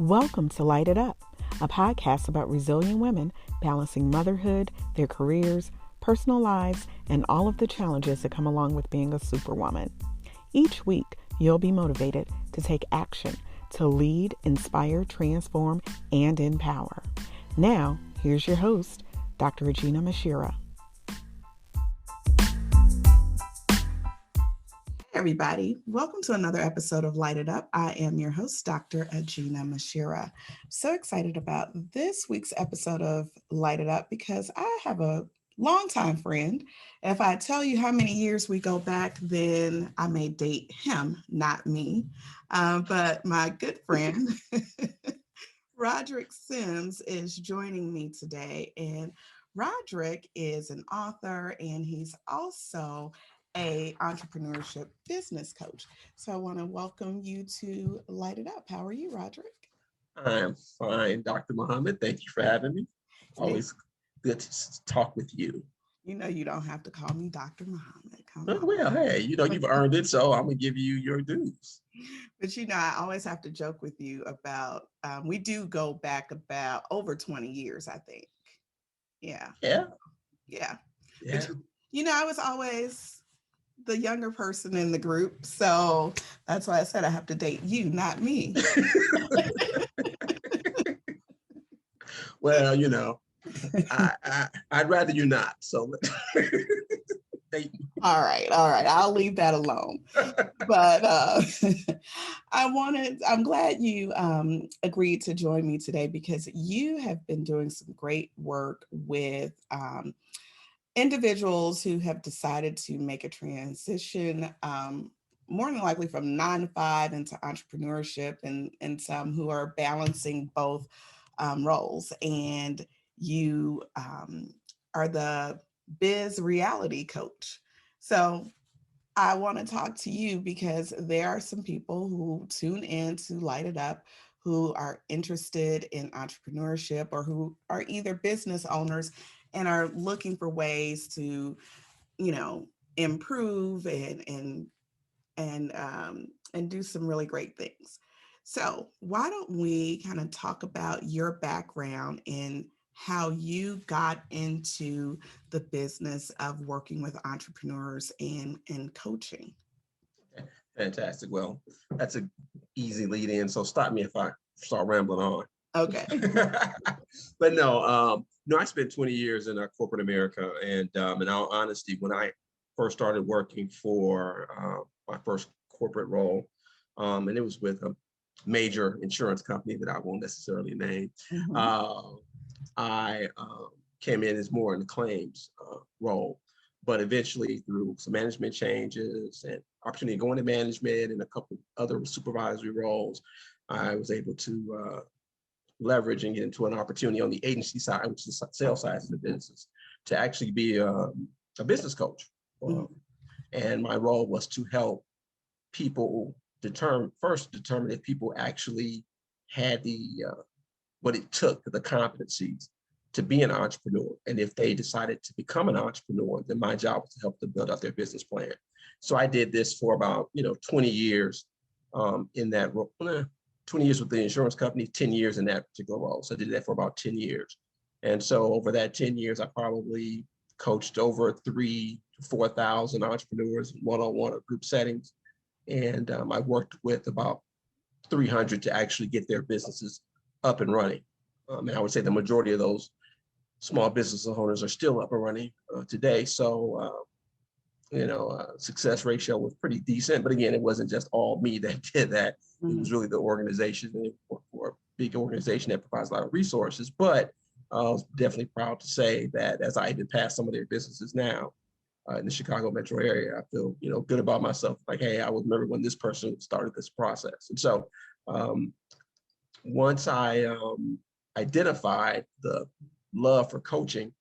Welcome to LITE It Up, a podcast about resilient women balancing motherhood, their careers, personal lives, and all of the challenges that come along with being a superwoman. Each week, you'll be motivated to take action to lead, inspire, transform, and empower. Now, here's your host, Dr. Aginah Musherah. Everybody, welcome to another episode of LITE It Up. I am your host, Dr. Aginah Musherah. So excited about this week's episode of LITE It Up because I have a longtime friend. If I tell you how many years we go back, then I may date him, not me. But my good friend, Roddric Sims, is joining me today. And Roddric is an author and he's also a entrepreneurship business coach. So I want to welcome you to LITE It Up. How are you, Roddric? I'm fine, Dr. Muhammad. Thank you for having me. Always good to talk with you. You know, you don't have to call me Dr. Muhammad. Well, hey, you've earned it, so I'm going to give you your dues. But, I always have to joke with you about, we do go back about over 20 years, I think. Yeah. But, I was always the younger person in the group. So that's why I said I have to date you, not me. Well, I'd rather you not. So all right. I'll leave that alone. But I'm glad you agreed to join me today because you have been doing some great work with individuals who have decided to make a transition, more than likely from 9 to 5 into entrepreneurship, and some who are balancing both roles. And you are the biz reality coach. So I want to talk to you because there are some people who tune in to LITE It Up who are interested in entrepreneurship or who are either business owners and are looking for ways to, improve and do some really great things. So why don't we kind of talk about your background and how you got into the business of working with entrepreneurs and coaching? Okay. Fantastic. Well, that's an easy lead in. So stop me if I start rambling on. Okay. But no, I spent 20 years in corporate America. And in all honesty, when I first started working for my first corporate role, and it was with a major insurance company that I won't necessarily name, I came in as more in the claims role. But eventually, through some management changes and opportunity to go into management and a couple other supervisory roles, I was able to leverage and get into an opportunity on the agency side, which is the sales side of the business, to actually be a business coach. And my role was to help people determine if people actually had what it took, the competencies to be an entrepreneur. And if they decided to become an entrepreneur, then my job was to help them build out their business plan. So I did this for about 20 years in that role. 20 years with the insurance company, 10 years in that particular role. So I did that for about 10 years. And so over that 10 years, I probably coached over 3,000 to 4,000 entrepreneurs one-on-one or group settings. And I worked with about 300 to actually get their businesses up and running. And I would say the majority of those small business owners are still up and running today. So, success ratio was pretty decent. But again, it wasn't just all me that did that. It was really the organization, for a big organization that provides a lot of resources. But I was definitely proud to say that as I even pass some of their businesses now in the Chicago metro area, I feel, good about myself. Like, hey, I remember when this person started this process. And so once I identified the love for coaching,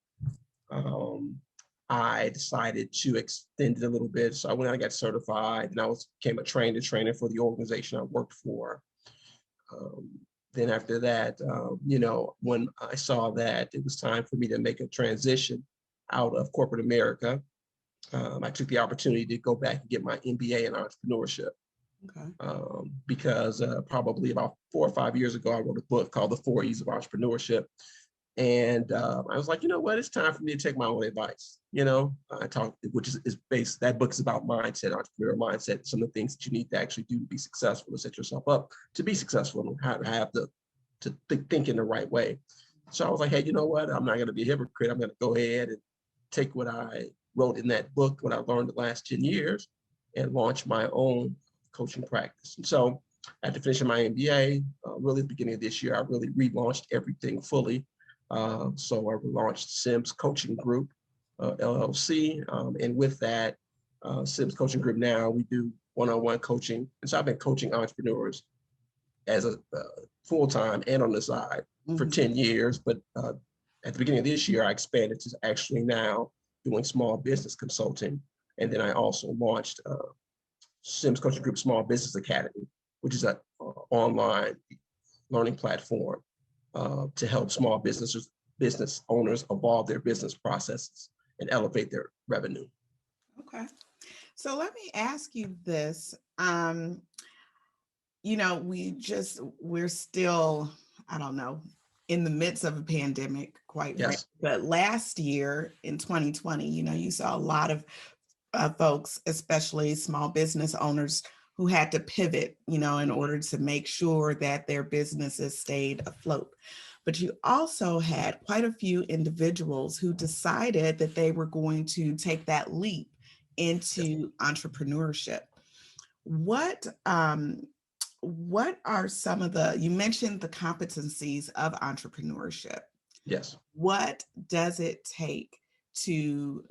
I decided to extend it a little bit. So I went out and got certified, and I became a trainer for the organization I worked for. Then after that, when I saw that it was time for me to make a transition out of corporate America, I took the opportunity to go back and get my MBA in entrepreneurship. Okay. Because probably about 4 or 5 years ago, I wrote a book called The 4 E's of Entrepreneurship. And I was like, you know what, it's time for me to take my own advice. I talk, which is based, that book is about mindset, entrepreneurial mindset, some of the things that you need to actually do to be successful, to set yourself up to be successful, and how to have to think in the right way. So I was like, hey, you know what, I'm not going to be a hypocrite. I'm going to go ahead and take what I wrote in that book, what I learned the last 10 years, and launch my own coaching practice. And so after finishing my MBA, really at the beginning of this year, I really relaunched everything fully. So I launched Sims Coaching Group, LLC. And with that, Sims Coaching Group now, we do one-on-one coaching. And so I've been coaching entrepreneurs as a full-time and on the side for 10 years. But at the beginning of this year, I expanded to actually now doing small business consulting. And then I also launched Sims Coaching Group Small Business Academy, which is an online learning platform to help small business owners evolve their business processes and elevate their revenue. Okay. So let me ask you this. We're still, I don't know, in the midst of a pandemic, quite frankly. Yes. But last year in 2020, you saw a lot of folks, especially small business owners, who had to pivot, in order to make sure that their businesses stayed afloat. But you also had quite a few individuals who decided that they were going to take that leap into entrepreneurship. What are some of you mentioned the competencies of entrepreneurship. Yes. What does it take to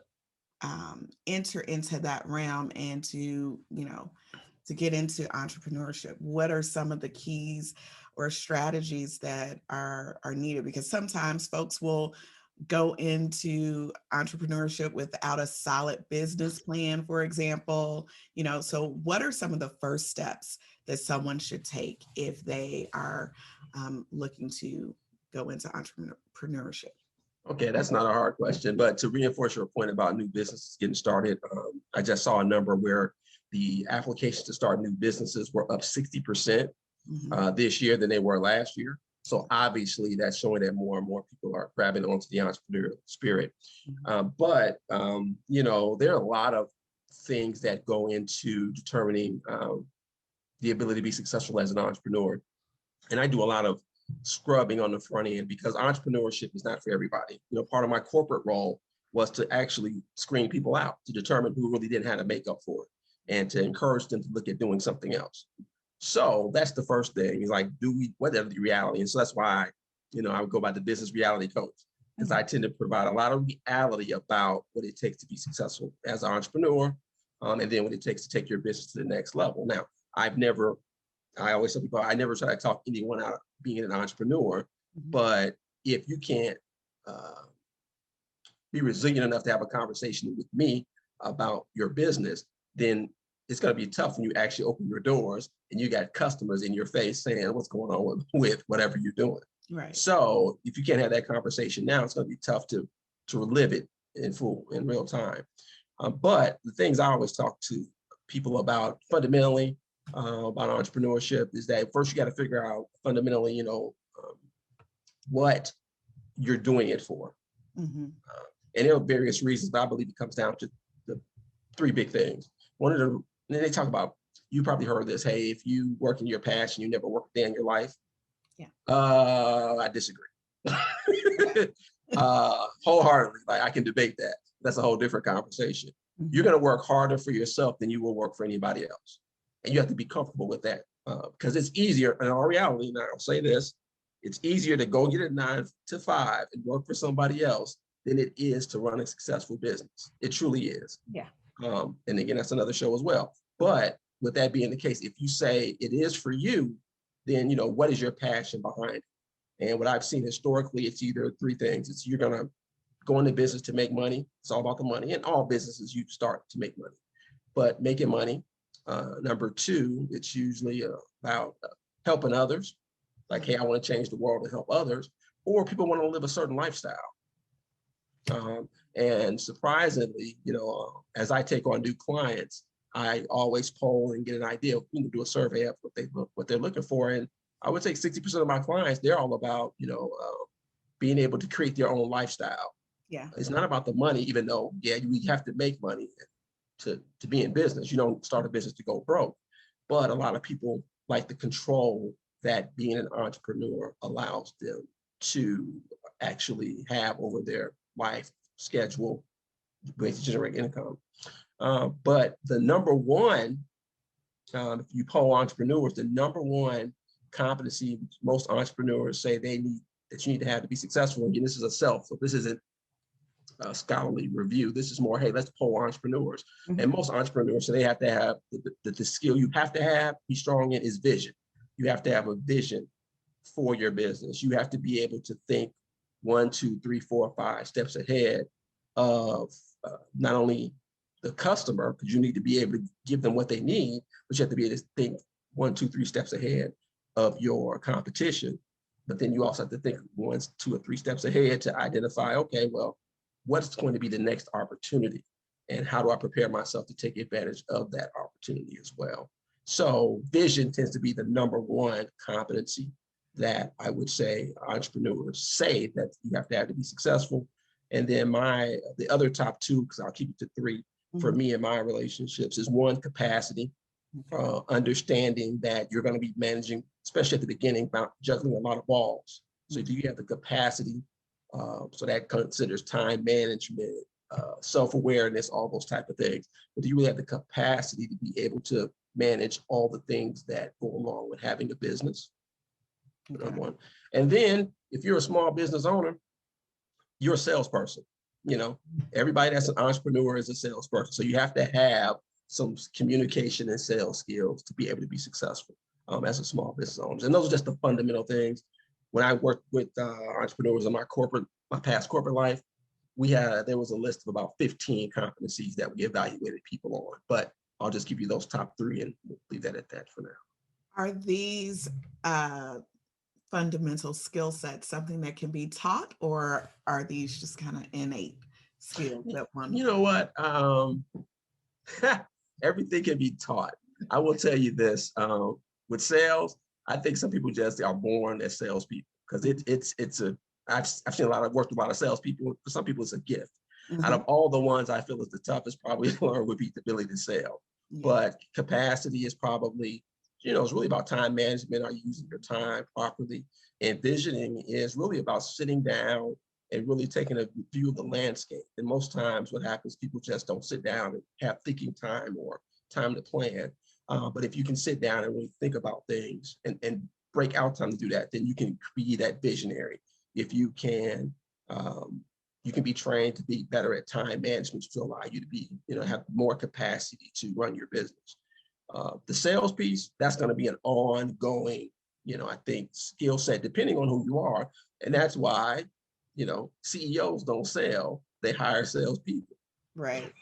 enter into that realm and to get into entrepreneurship? What are some of the keys or strategies that are needed? Because sometimes folks will go into entrepreneurship without a solid business plan, for example. So what are some of the first steps that someone should take if they are looking to go into entrepreneurship? Okay, that's not a hard question, but to reinforce your point about new businesses getting started, I just saw a number where the applications to start new businesses were up 60% this year than they were last year. So obviously that's showing that more and more people are grabbing onto the entrepreneurial spirit. But there are a lot of things that go into determining the ability to be successful as an entrepreneur. And I do a lot of scrubbing on the front end because entrepreneurship is not for everybody. Part of my corporate role was to actually screen people out to determine who really didn't have to make up for it and to encourage them to look at doing something else. So that's the first thing, is like, whatever the reality? And so that's why, I would go by the business reality coach, because I tend to provide a lot of reality about what it takes to be successful as an entrepreneur. And then what it takes to take your business to the next level. Now, I always tell people, I never try to talk anyone out of being an entrepreneur, but if you can't be resilient enough to have a conversation with me about your business, then it's going to be tough when you actually open your doors and you got customers in your face saying what's going on with whatever you're doing. Right. So if you can't have that conversation now, it's going to be tough to live it in real time. But the things I always talk to people about fundamentally about entrepreneurship is that first you got to figure out fundamentally, what you're doing it for. And there are various reasons, but I believe it comes down to the three big things. And then they talk about, you probably heard this, hey, if you work in your passion, you never work a day in your life. Yeah. I disagree. Wholeheartedly. Like, I can debate that. That's a whole different conversation. You're going to work harder for yourself than you will work for anybody else. And you have to be comfortable with that because it's easier. In our reality, now I'll say this, it's easier to go get a 9 to 5 and work for somebody else than it is to run a successful business. It truly is. Yeah. And again, that's another show as well. But with that being the case, if you say it is for you, then, what is your passion behind it? And what I've seen historically, it's either three things. It's you're going to go into business to make money. It's all about the money. And all businesses, you start to make money. But making money, number two, it's usually about helping others. Like, hey, I want to change the world and help others. Or people want to live a certain lifestyle. And surprisingly, as I take on new clients, I always poll and get an idea of, do a survey of what they're looking for. And I would say 60% of my clients, they're all about, being able to create their own lifestyle. Yeah. It's not about the money, even though, we have to make money to be in business. You don't start a business to go broke. But a lot of people like the control that being an entrepreneur allows them to actually have over their life schedule, ways to generate income. But the number one, if you poll entrepreneurs, the number one competency most entrepreneurs say that you need to have to be successful. And this is a self, so this isn't a scholarly review. This is more, hey, let's poll entrepreneurs. Mm-hmm. And most entrepreneurs, so they have to have the skill you have to be strong in is vision. You have to have a vision for your business. You have to be able to think 1, 2, 3, 4, 5 steps ahead of not only the customer, because you need to be able to give them what they need, but you have to be able to think 1, 2, 3 steps ahead of your competition. But then you also have to think 1, 2, or 3 steps ahead to identify, okay, well, what's going to be the next opportunity? And how do I prepare myself to take advantage of that opportunity as well? So vision tends to be the number one competency that I would say entrepreneurs say that you have to be successful. And then the other top two, because I'll keep it to 3 for me in my relationships, is 1, capacity, understanding that you're going to be managing, especially at the beginning, about juggling a lot of balls. So do you have the capacity? So that considers time management, self-awareness, all those type of things. But do you really have the capacity to be able to manage all the things that go along with having a business? Okay. Number one. And then if you're a small business owner, you're a salesperson. Everybody that's an entrepreneur is a salesperson. So you have to have some communication and sales skills to be able to be successful as a small business owner. And those are just the fundamental things. When I worked with entrepreneurs in my past corporate life, there was a list of about 15 competencies that we evaluated people on. But I'll just give you those top 3 and we'll leave that at that for now. Are these fundamental skill sets something that can be taught, or are these just kind of innate skills that one? You know what? Everything can be taught. I will tell you this, with sales, I think some people just are born as salespeople, because I've seen I've worked with a lot of salespeople. For some people, it's a gift. Mm-hmm. Out of all the ones I feel is the toughest probably to learn would be the ability to sell. Yeah. But capacity is probably, it's really about time management. Are you using your time properly? And visioning is really about sitting down and really taking a view of the landscape. And most times what happens, people just don't sit down and have thinking time or time to plan. But if you can sit down and really think about things and break out time to do that, then you can be that visionary. If you can be trained to be better at time management to allow you to be, have more capacity to run your business. The sales piece, that's going to be an ongoing, I think, skill set, depending on who you are. And that's why, CEOs don't sell, they hire salespeople. Right.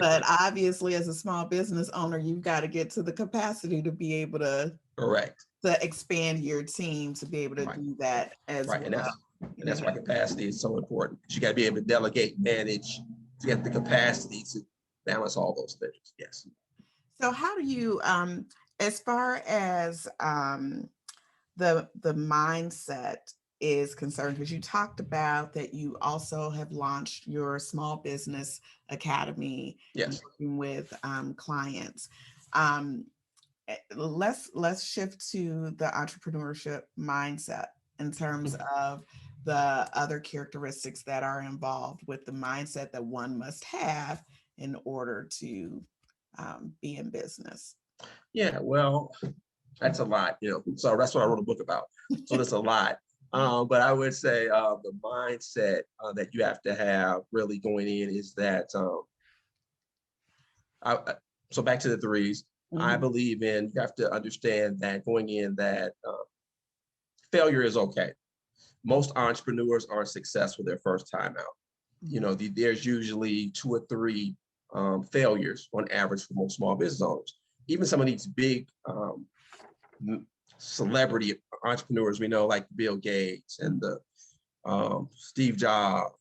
But obviously, as a small business owner, you've got to get to the capacity to be able to correct to expand your team to be able to do that as well. And that's why capacity is so important. You got to be able to delegate, manage, to get the capacity to balance all those things. Yes. So how do you, as far as the mindset is concerned, because you talked about that you also have launched your small business academy, yes, working with clients. Let's shift to the entrepreneurship mindset in terms of the other characteristics that are involved with the mindset that one must have in order to be in business. Yeah, well, that's a lot, so that's what I wrote a book about. So there's a lot. But I would say the mindset that you have to have really going in is that, so back to the 3s, I believe in, you have to understand that going in that failure is okay. Most entrepreneurs aren't successful their first time out. There's usually 2 or 3 failures on average for most small business owners. Even some of these big celebrity entrepreneurs we know, like Bill Gates and the Steve Jobs,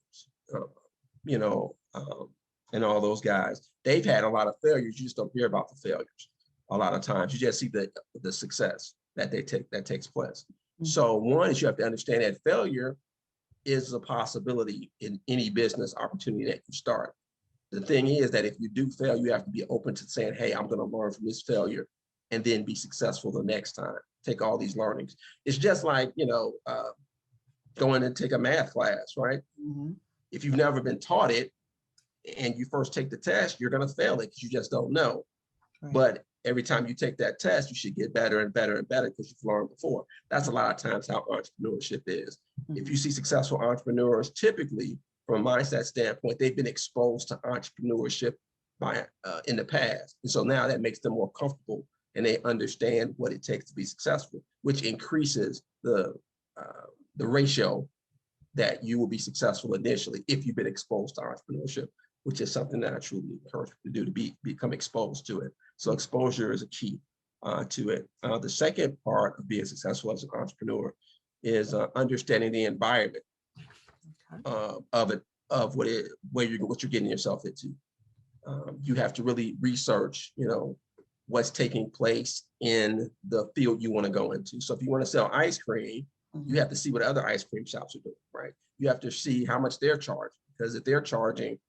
and all those guys, they've had a lot of failures. You just don't hear about the failures. A lot of times you just see the success that takes place. Mm-hmm. So one is you have to understand that failure is a possibility in any business opportunity that you start. The thing is that if you do fail, you have to be open to saying, hey, I'm going to learn from this failure and then be successful the next time. Take all these learnings. It's just like, going and take a math class, right? Mm-hmm. If you've never been taught it and you first take the test, you're going to fail it because you just don't know. Right. But every time you take that test, you should get better and better and better because you've learned before. That's a lot of times how entrepreneurship is. Mm-hmm. If you see successful entrepreneurs, typically from a mindset standpoint, they've been exposed to entrepreneurship in the past. And so now that makes them more comfortable and they understand what it takes to be successful, which increases the ratio that you will be successful initially if you've been exposed to entrepreneurship, which is something that I truly encourage you to do, to become exposed to it. So exposure is a key to it. The second part of being successful as an entrepreneur is understanding the environment of what you're getting yourself into. You have to really research, what's taking place in the field you want to go into. So if you want to sell ice cream, you have to see what other ice cream shops are doing, right? You have to see how much they're charging, because if they're charging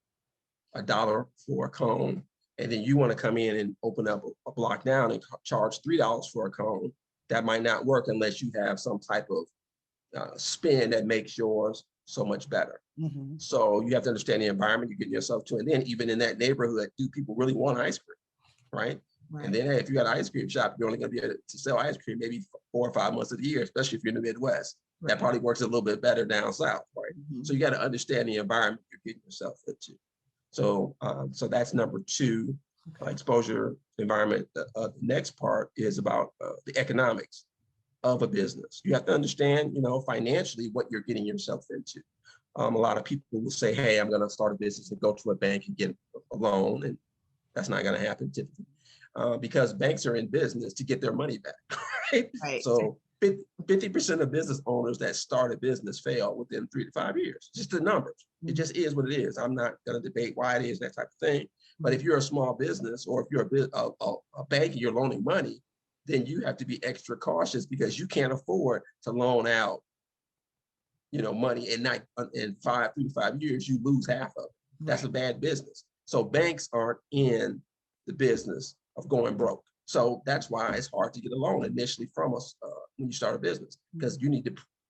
$1 for a cone, and then you want to come in and open up a block down and charge $3 for a cone, that might not work unless you have some type of spin that makes yours so much better. Mm-hmm. So you have to understand the environment you're getting yourself to. And then even in that neighborhood, do people really want ice cream, right? And then, hey, if you got an ice cream shop, you're only going to be able to sell ice cream maybe 4 or 5 months of the year, especially if you're in the Midwest. Right. That probably works a little bit better down south, right? Mm-hmm. So you got to understand the environment you're getting yourself into. So, so that's number 2, exposure environment. The next part is about the economics of a business. You have to understand, financially what you're getting yourself into. A lot of people will say, hey, I'm going to start a business and go to a bank and get a loan, and that's not going to happen typically. Because banks are in business to get their money back, right? Right. So 50% of business owners that start a business fail within 3 to 5 years. Just the numbers. It just is what it is. I'm not going to debate why it is, that type of thing. But if you're a small business, or if you're a bank and you're loaning money, then you have to be extra cautious, because you can't afford to loan out, money and not in 3 to 5 years, you lose half of it. That's a bad business. So banks aren't in the business of going broke. So that's why it's hard to get a loan initially from us when you start a business, because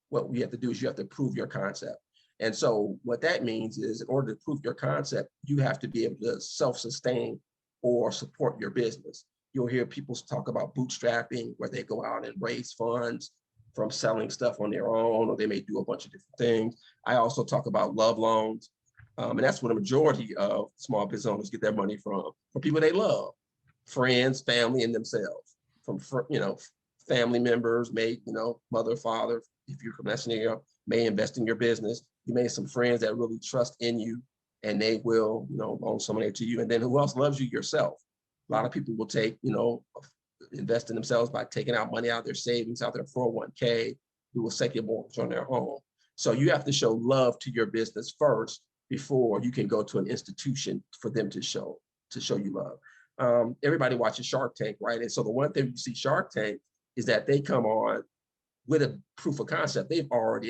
what we have to do is you have to prove your concept. And so what that means is, in order to prove your concept, you have to be able to self-sustain or support your business. You'll hear people talk about bootstrapping, where they go out and raise funds from selling stuff on their own, or they may do a bunch of different things. I also talk about love loans. And that's where the majority of small business owners get their money from people they love. Friends, family, and themselves. From family members, mother, father, if you're from that scenario, may invest in your business. You may have some friends that really trust in you, and they will, loan some money to you. And then who else loves you? Yourself. A lot of people will invest in themselves by taking out money out of their savings, out their 401k, do a second mortgage on their home. So you have to show love to your business first before you can go to an institution for them to show you love. Everybody watches Shark Tank, right? And so the one thing you see Shark Tank is that they come on with a proof of concept. They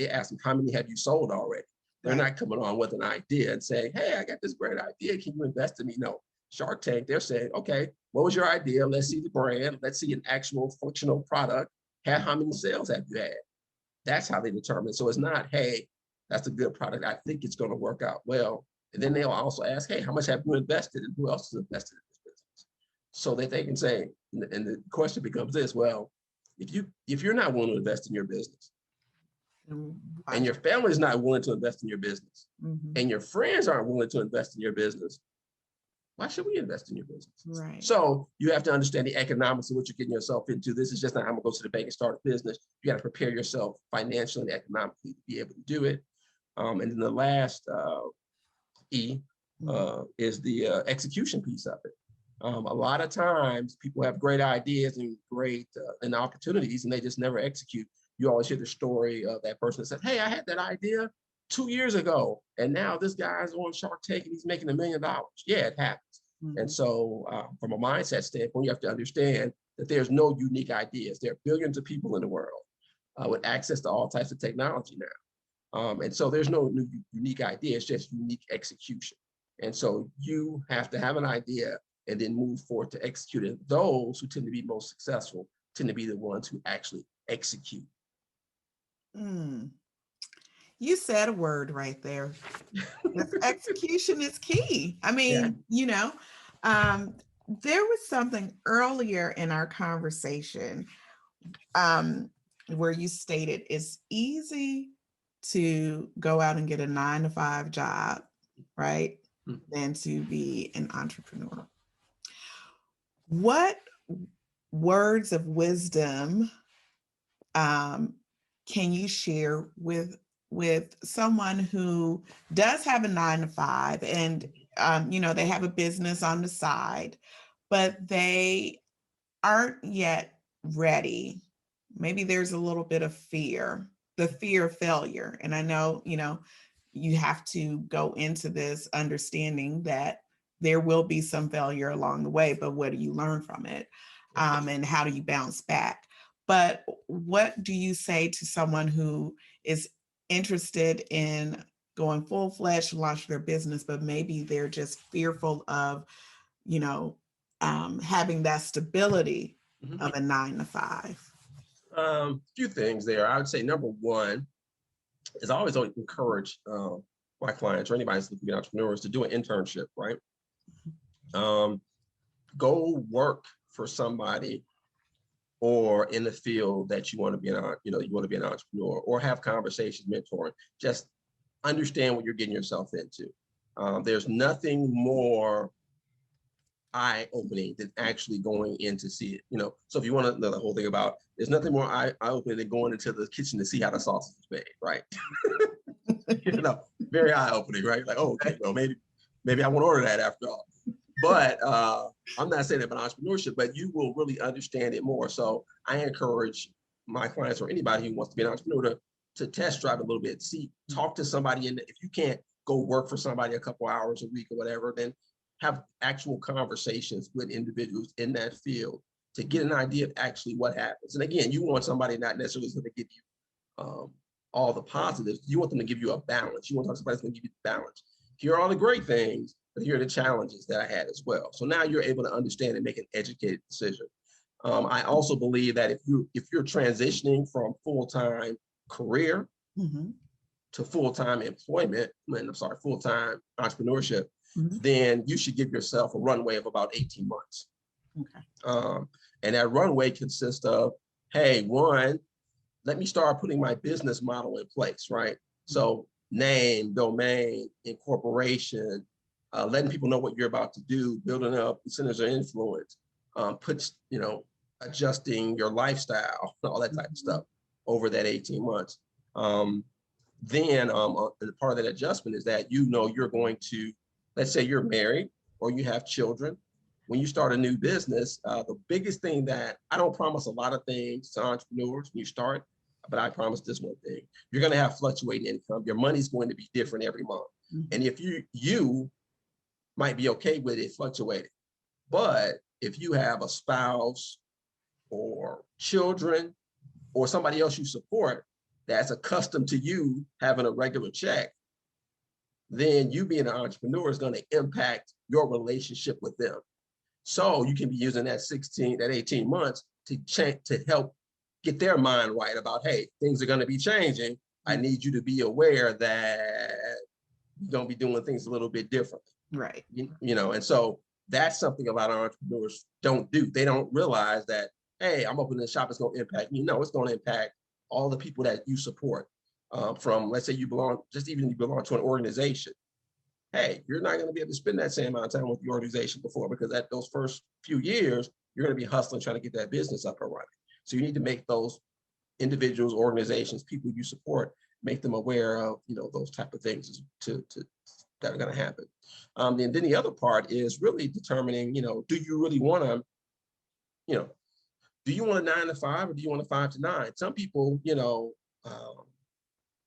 asked them, how many have you sold already? They're not coming on with an idea and saying, hey, I got this great idea. Can you invest in me? No. Shark Tank, they're saying, okay, what was your idea? Let's see the brand. Let's see an actual functional product. How many sales have you had? That's how they determine. So it's not, hey, that's a good product. I think it's going to work out well. And then they'll also ask, hey, how much have you invested, and who else has invested in this business? So that they can say, and the question becomes this, well, if you're not willing to invest in your business, and your family is not willing to invest in your business, and your friends aren't willing to invest in your business, why should we invest in your business? Right. So you have to understand the economics of what you're getting yourself into. This is just not, I'm gonna go to the bank and start a business. You got to prepare yourself financially and economically to be able to do it. And then the last E is the execution piece of it. A lot of times people have great ideas and great and opportunities, and they just never execute. You always hear the story of that person that said, hey, I had that idea 2 years ago, and now this guy's on Shark Tank and he's making $1 million. Yeah, it happens. And so from a mindset standpoint, you have to understand that there's no unique ideas. There are billions of people in the world with access to all types of technology now. And so there's no new unique idea, it's just unique execution. And so you have to have an idea and then move forward to execute it. Those who tend to be most successful tend to be the ones who actually execute. You said a word right there. Execution is key. I mean, there was something earlier in our conversation where you stated it's easy to go out and get a 9-to-5 job, right? Than to be an entrepreneur. What words of wisdom can you share with someone who does have a 9-to-5 and they have a business on the side, but they aren't yet ready? Maybe there's a little bit of fear, the fear of failure. And I know, you have to go into this understanding that there will be some failure along the way, but what do you learn from it? And how do you bounce back? But what do you say to someone who is interested in going full-fledged, launch their business, but maybe they're just fearful of, having that stability of a 9-to-5? A few things there. I would say number one is I always encourage my clients or anybody who's looking at entrepreneurs to do an internship, right? Go work for somebody or in the field that you want to be an entrepreneur, or have conversations, mentoring. Just understand what you're getting yourself into. There's nothing more eye-opening than actually going in to see it. So if you want to know the whole thing about, there's nothing more eye-opening than going into the kitchen to see how the sausage is made, right? Very eye-opening, right? Like, oh, okay, well, maybe I won't order that after all. But I'm not saying that about entrepreneurship, but you will really understand it more. So I encourage my clients or anybody who wants to be an entrepreneur to test drive a little bit, talk to somebody. And if you can't go work for somebody a couple hours a week or whatever, then have actual conversations with individuals in that field to get an idea of actually what happens. And again, you want somebody not necessarily going to give you all the positives. You want them to give you a balance. You want somebody that's going to give you the balance. Here are all the great things, but here are the challenges that I had as well. So now you're able to understand and make an educated decision. I also believe that if you're transitioning from full-time career to full-time employment, full-time entrepreneurship, then you should give yourself a runway of about 18 months. Okay. And that runway consists of, hey, one, let me start putting my business model in place, right? So name, domain, incorporation, letting people know what you're about to do, building up centers of influence, adjusting your lifestyle, all that type of stuff over that 18 months. Then part of that adjustment is that you're going to, let's say you're married or you have children. When you start a new business, the biggest thing that I don't promise a lot of things to entrepreneurs when you start, but I promise this one thing: you're going to have fluctuating income. Your money's going to be different every month. And if you might be okay with it fluctuating, but if you have a spouse or children or somebody else you support that's accustomed to you having a regular check, then you being an entrepreneur is going to impact your relationship with them. So you can be using that 18 months to help get their mind right about, hey, things are going to be changing. I need you to be aware that you're going to be doing things a little bit differently. Right. And so that's something a lot of entrepreneurs don't do. They don't realize that, hey, I'm opening a shop, it's going to impact me. No, it's going to impact all the people that you support. From, let's say you belong to an organization. Hey, you're not going to be able to spend that same amount of time with the organization before, because at those first few years, you're going to be hustling, trying to get that business up and running. So you need to make those individuals, organizations, people you support, make them aware of, those type of things that are going to happen. And then the other part is really determining, do you really want to, do you want a 9 to 5 or do you want a 5 to 9? Some people,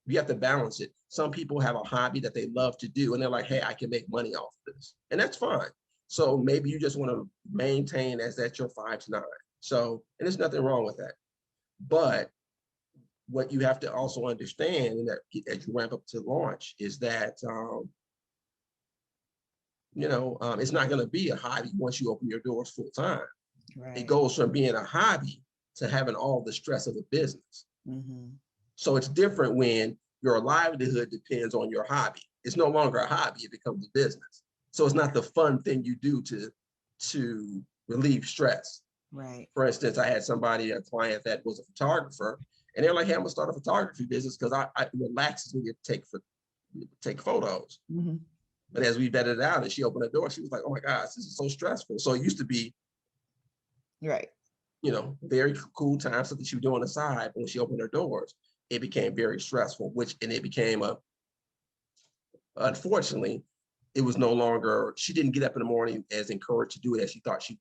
You have to balance it. Some people have a hobby that they love to do, and they're like, hey, I can make money off of this. And that's fine. So maybe you just want to maintain as that's your 5 to 9. So, and there's nothing wrong with that. But what you have to also understand, and that as you ramp up to launch, is that it's not going to be a hobby once you open your doors full time. Right. It goes from being a hobby to having all the stress of a business. Mm-hmm. So it's different when your livelihood depends on your hobby. It's no longer a hobby, it becomes a business. So it's not the fun thing you do to relieve stress. Right. For instance, I had a client that was a photographer, and they're like, hey, I'm gonna start a photography business because it relaxes me to take photos. Mm-hmm. But as we vetted it out and she opened the door, she was like, oh my gosh, this is so stressful. So it used to be, right, very cool time, something she would do on the side. But when she opened her doors, it became very stressful, and it became unfortunately, it was no longer, she didn't get up in the morning as encouraged to do it as she thought she would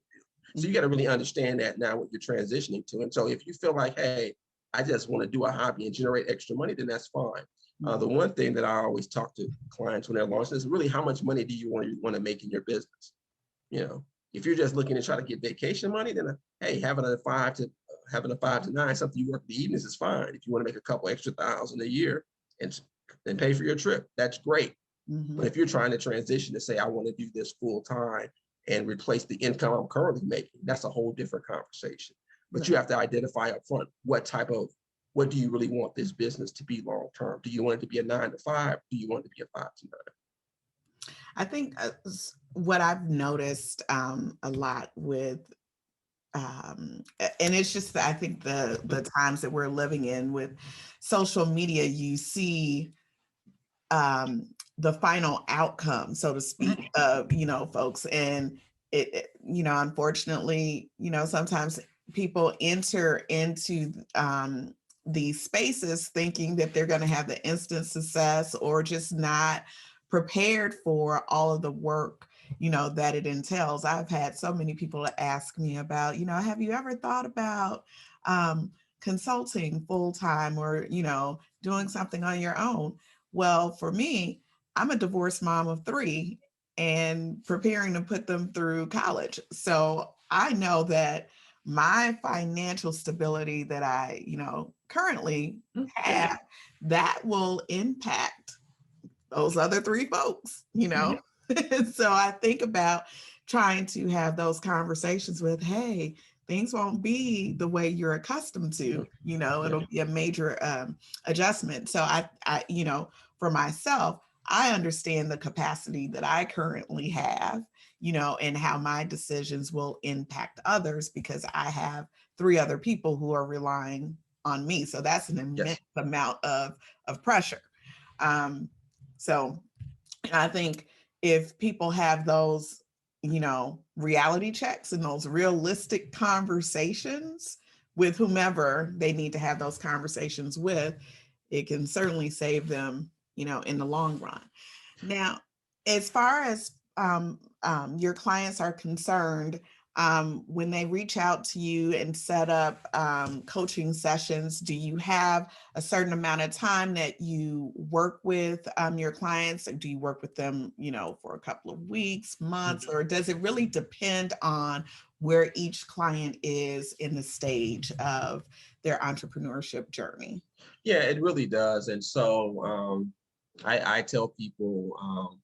do. So you got to really understand that now what you're transitioning to. And so if you feel like, hey, I just want to do a hobby and generate extra money, then that's fine. The one thing that I always talk to clients when they're launching is really how much money do you want to make in your business? If you're just looking to try to get vacation money, then hey, having a 5 to 9, something you work in the evenings is fine. If you want to make a couple extra $1,000 a year and pay for your trip, that's great. Mm-hmm. But if you're trying to transition to say, I want to do this full time and replace the income I'm currently making, that's a whole different conversation. But right. You have to identify up front what do you really want this business to be long term? Do you want it to be a 9 to 5? Do you want it to be a 5 to 9? I think what I've noticed a lot with, and it's just, I think the times that we're living in with social media, you see the final outcome, so to speak, of, folks. And it unfortunately, sometimes people enter into these spaces thinking that they're going to have the instant success, or just not prepared for all of the work, that it entails. I've had so many people ask me about, have you ever thought about consulting full-time, or, doing something on your own? Well, for me, I'm a divorced mom of 3 and preparing to put them through college. So I know that my financial stability that I, currently have, that will impact those other 3 folks, Mm-hmm. So I think about trying to have those conversations with, hey, things won't be the way you're accustomed to, it'll be a major adjustment. So I, for myself, I understand the capacity that I currently have, and how my decisions will impact others, because I have 3 other people who are relying on me. So that's an immense amount of pressure. So I think if people have those, reality checks and those realistic conversations with whomever they need to have those conversations with, it can certainly save them, in the long run. Now, as far as your clients are concerned, when they reach out to you and set up coaching sessions, do you have a certain amount of time that you work with your clients? Or do you work with them, for a couple of weeks, months, or does it really depend on where each client is in the stage of their entrepreneurship journey? Yeah, it really does. And so I tell people,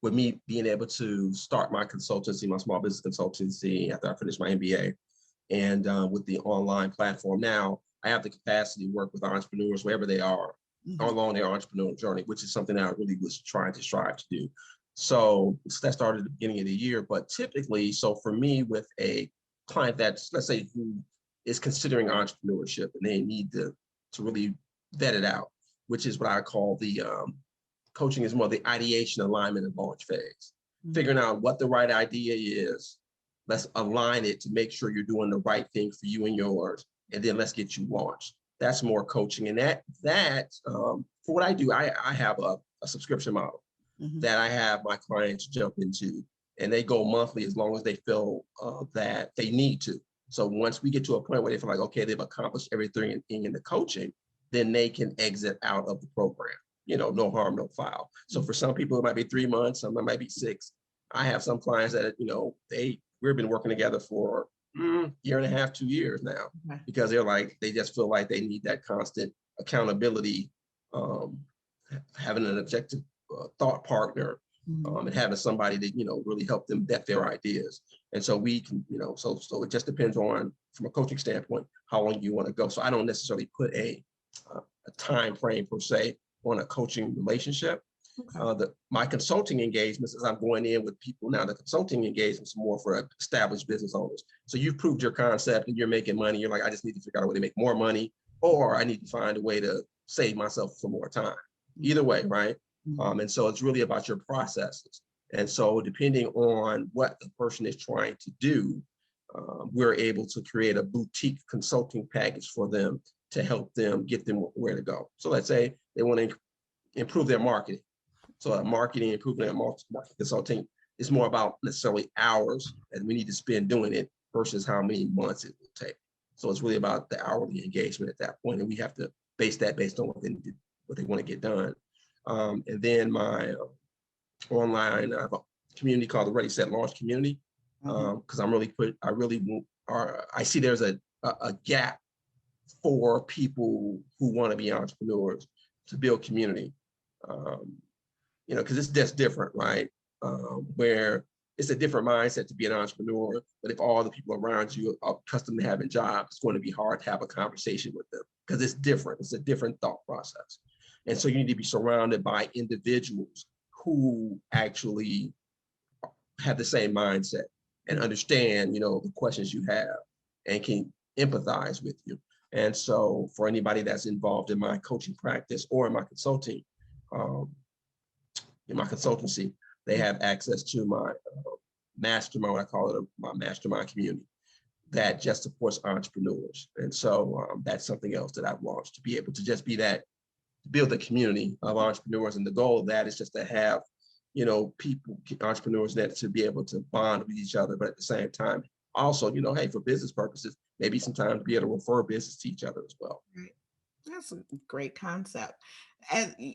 with me being able to start my consultancy, my small business consultancy, after I finished my MBA, and with the online platform now, I have the capacity to work with entrepreneurs wherever they are, mm-hmm. along their entrepreneurial journey, which is something that I really was trying to strive to do. So that started at the beginning of the year. But typically, so for me, with a client that's, let's say, who is considering entrepreneurship and they need to really vet it out, which is what I call the coaching is more the ideation, alignment, and launch phase. Mm-hmm. Figuring out what the right idea is. Let's align it to make sure you're doing the right thing for you and yours, and then let's get you launched. That's more coaching. And that for what I do, I have a subscription model, mm-hmm. that I have my clients jump into, and they go monthly as long as they feel that they need to. So once we get to a point where they feel like, okay, they've accomplished everything in the coaching, then they can exit out of the program. No harm, no foul. So for some people, it might be 3 months, some it might be 6. I have some clients that, we've been working together for year and a half, 2 years now, because they just feel like they need that constant accountability, having an objective thought partner, and having somebody that, really help them vet their ideas. And so we can, so it just depends on, from a coaching standpoint, how long you want to go. So I don't necessarily put a time frame per se on a coaching relationship. My consulting engagements, as I'm going in with people now, the consulting engagements are more for established business owners. So you've proved your concept and you're making money. You're like, I just need to figure out a way to make more money, or I need to find a way to save myself some more time. Either way, right? And so it's really about your processes. And so depending on what the person is trying to do, we're able to create a boutique consulting package for them to help them get them where to go. So let's say they want to improve their marketing. So marketing, improving their marketing consulting is more about necessarily hours that we need to spend doing it versus how many months it will take. So it's really about the hourly engagement at that point, and we have to base that based on what they want to get done. And then my online, I have a community called the Ready Set Launch community, because I see there's a gap for people who want to be entrepreneurs to build community, because it's just different, right? Where it's a different mindset to be an entrepreneur, but if all the people around you are accustomed to having jobs, it's going to be hard to have a conversation with them because it's different. It's a different thought process. And so you need to be surrounded by individuals who actually have the same mindset and understand, the questions you have and can empathize with you. And so for anybody that's involved in my coaching practice or in my consulting, in my consultancy, they have access to my mastermind, what I call it, my mastermind community that just supports entrepreneurs. And so that's something else that I've launched, to be able to just be that, build a community of entrepreneurs. And the goal of that is just to have, people, entrepreneurs, that to be able to bond with each other, but at the same time, also, hey, for business purposes, maybe sometimes be able to refer business to each other as well. Right. That's a great concept. And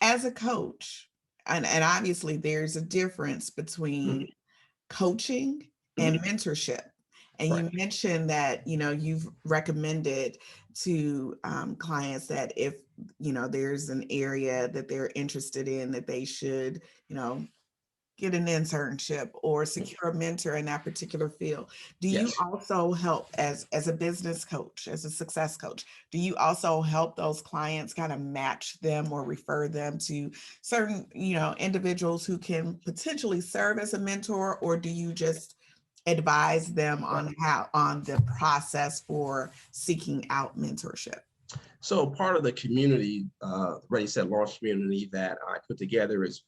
as a coach, and obviously there's a difference between coaching and mentorship. And you mentioned that, you've recommended to clients that if, there's an area that they're interested in, that they should, get an internship or secure a mentor in that particular field. Do you also help as a business coach, as a success coach? Do you also help those clients kind of match them or refer them to certain, individuals who can potentially serve as a mentor, or do you just advise them on the process for seeking out mentorship? So part of the community, Ready Set Launch community that I put together is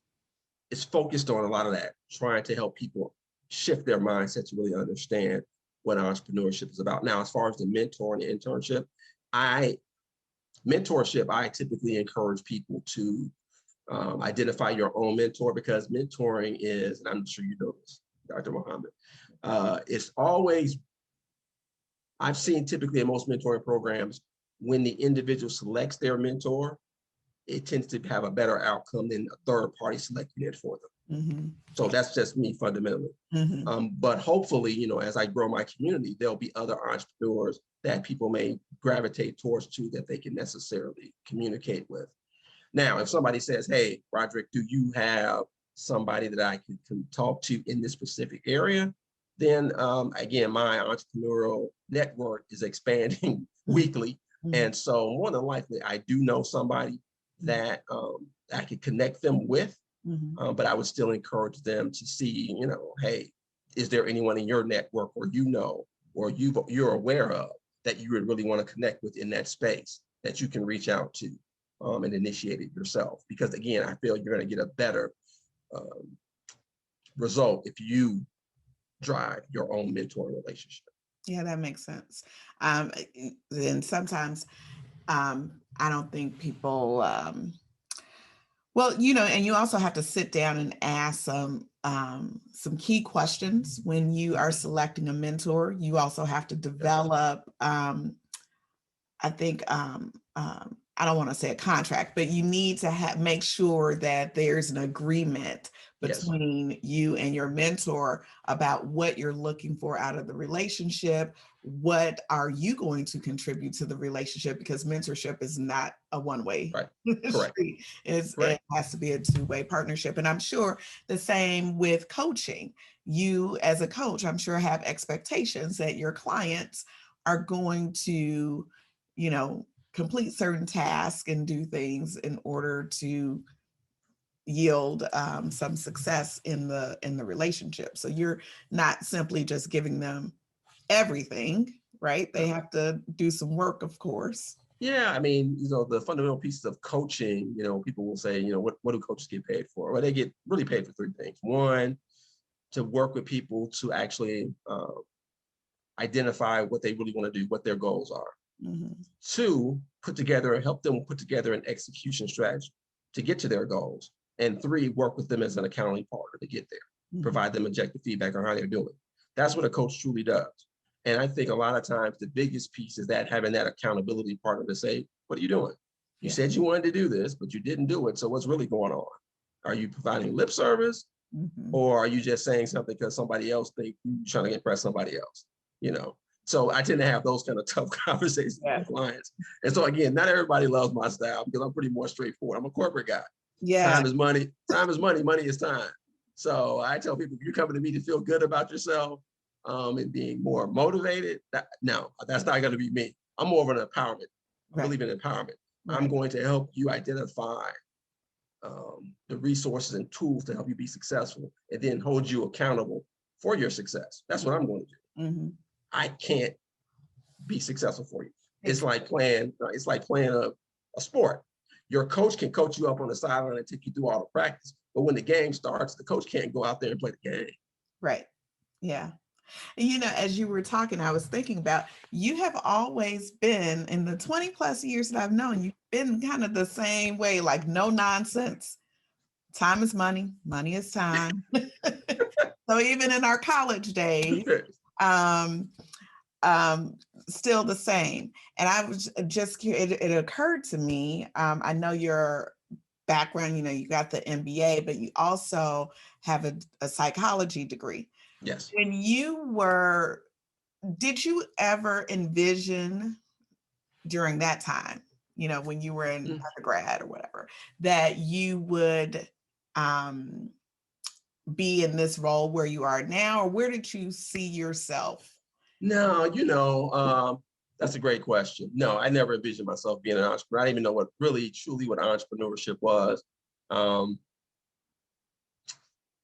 focused on a lot of that, trying to help people shift their mindset to really understand what entrepreneurship is about. Now, as far as the mentor and the internship, I typically encourage people to identify your own mentor, because mentoring is, and I'm sure you know this, Dr. Muhammad, it's always, I've seen typically in most mentoring programs, when the individual selects their mentor, it tends to have a better outcome than a third party selecting it for them. So that's just me fundamentally. But hopefully, as I grow my community, there'll be other entrepreneurs that people may gravitate towards too, that they can necessarily communicate with. Now, if somebody says, hey, Roddric, do you have somebody that I can talk to in this specific area? Then again, my entrepreneurial network is expanding weekly. And so more than likely, I do know somebody that I could connect them with, but I would still encourage them to see, hey, is there anyone in your network or or you're aware of that you would really want to connect with in that space that you can reach out to and initiate it yourself? Because again, I feel you're going to get a better result if you drive your own mentoring relationship. Yeah, that makes sense. Then sometimes I don't think people, and you also have to sit down and ask some key questions when you are selecting a mentor. You also have to develop I think I don't want to say a contract, but you need to make sure that there's an agreement Yes. between you and your mentor about what you're looking for out of the relationship. What are you going to contribute to the relationship? Because mentorship is not a one-way Right. Correct. street. It Correct. has to be a two-way partnership. And I'm sure the same with coaching. You as a coach, I'm sure, have expectations that your clients are going to, you know, complete certain tasks and do things in order to yield some success in the relationship. So you're not simply just giving them everything, right? They No. have to do some work, of course. Yeah, I mean, the fundamental pieces of coaching, people will say, what do coaches get paid for? Well, they get really paid for three things. One, to work with people to actually identify what they really want to do, what their goals are. Mm-hmm. Two, help them put together an execution strategy to get to their goals. And three, work with them as an accounting partner to get there, Mm-hmm. provide them objective feedback on how they're doing. That's what a coach truly does. And I think a lot of times the biggest piece is that having that accountability partner to say, what are you doing? You said you wanted to do this, but you didn't do it. So what's really going on? Are you providing lip service? Mm-hmm. Or are you just saying something because somebody else thinks you're trying to impress somebody else? So I tend to have those kind of tough conversations with clients. And so again, not everybody loves my style because I'm pretty more straightforward. I'm a corporate guy. Yeah. Time is money. Time is money. Money is time. So I tell people, if you're coming to me to feel good about yourself and being more motivated, no, that's not going to be me. I'm more of an empowerment. I believe in empowerment. I'm going to help you identify the resources and tools to help you be successful, and then hold you accountable for your success. That's what I'm going to do. Mm-hmm. I can't be successful for you. It's like playing a sport. Your coach can coach you up on the sideline and take you through all the practice, but when the game starts, the coach can't go out there and play the game. Right. Yeah. And, as you were talking, I was thinking about, you have always been, in the 20 plus years that I've known, you've been kind of the same way, like no nonsense. Time is money. Money is time. So even in our college days, still the same. And I was just, it occurred to me, I know your background, you got the MBA, but you also have a psychology degree. Yes. Did you ever envision during that time, when you were in undergrad or whatever, that you would be in this role where you are now, or where did you see yourself? No, that's a great question. No, I never envisioned myself being an entrepreneur. I didn't even know what entrepreneurship was.